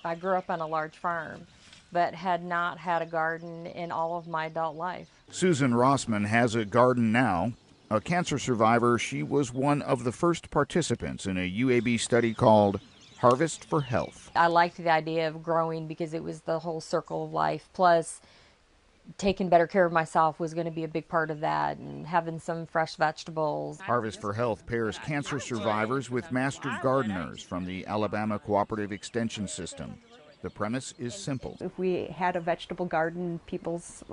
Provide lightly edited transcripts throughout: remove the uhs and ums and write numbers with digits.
I grew up on a large farm, but had not had a garden in all of my adult life. Susan Rossman has a garden now. A cancer survivor, she was one of the first participants in a UAB study called Harvest for Health. I liked the idea of growing because it was the whole circle of life, plus taking better care of myself was going to be a big part of that, and having some fresh vegetables. Harvest for Health pairs cancer survivors with master gardeners from the Alabama Cooperative Extension System. The premise is simple. If we had a vegetable garden in people's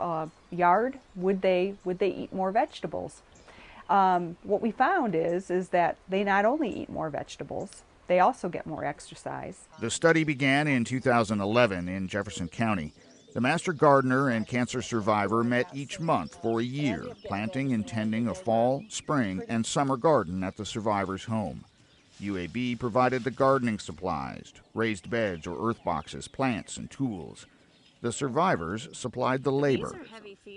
yard, would they eat more vegetables? What we found is that they not only eat more vegetables, they also get more exercise. The study began in 2011 in Jefferson County. The master gardener and cancer survivor met each month for a year, planting and tending a fall, spring, and summer garden at the survivor's home. UAB provided the gardening supplies, raised beds or earth boxes, plants, and tools. The survivors supplied the labor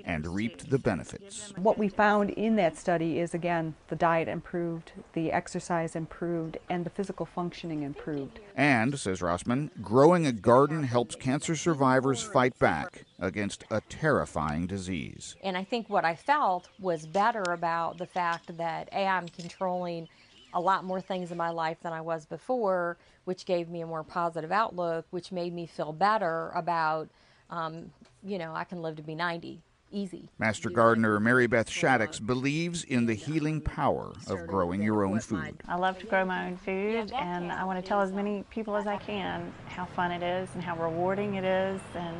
and reaped the benefits. What we found in that study is, again, the diet improved, the exercise improved, and the physical functioning improved. And, says Rossman, growing a garden helps cancer survivors fight back against a terrifying disease. And I think what I felt was better about the fact that, A, I'm controlling a lot more things in my life than I was before, which gave me a more positive outlook, which made me feel better about, I can live to be 90. Easy. Master gardener Mary Beth Shaddix believes in the healing power of growing your own food. I love to grow my own food, and I want to tell as many people as I can how fun it is and how rewarding it is and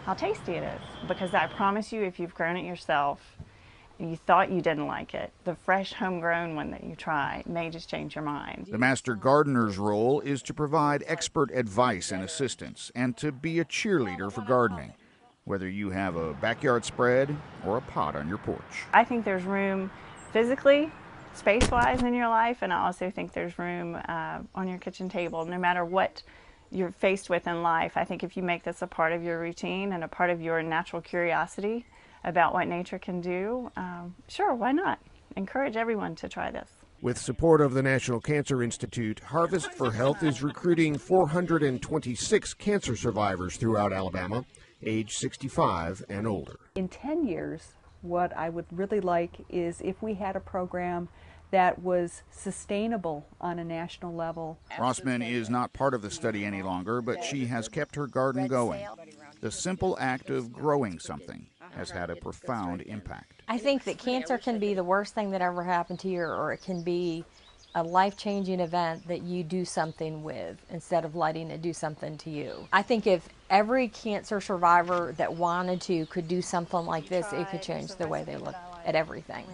how tasty it is. Because I promise you, if you've grown it yourself and you thought you didn't like it, the fresh homegrown one that you try may just change your mind. The master gardener's role is to provide expert advice and assistance and to be a cheerleader for gardening, whether you have a backyard spread or a pot on your porch. I think there's room physically, space-wise in your life, and I also think there's room on your kitchen table, no matter what you're faced with in life. I think if you make this a part of your routine and a part of your natural curiosity about what nature can do, sure, why not? Encourage everyone to try this. With support of the National Cancer Institute, Harvest for Health is recruiting 426 cancer survivors throughout Alabama, age 65 and older. In 10 years, what I would really like is if we had a program that was sustainable on a national level. Rossman is not part of the study any longer, but she has kept her garden going. The simple act of growing something has had a profound impact. I think that cancer can be the worst thing that ever happened to you, or it can be a life-changing event that you do something with instead of letting it do something to you. I think if every cancer survivor that wanted to could do something like this, it could change the way they look at everything.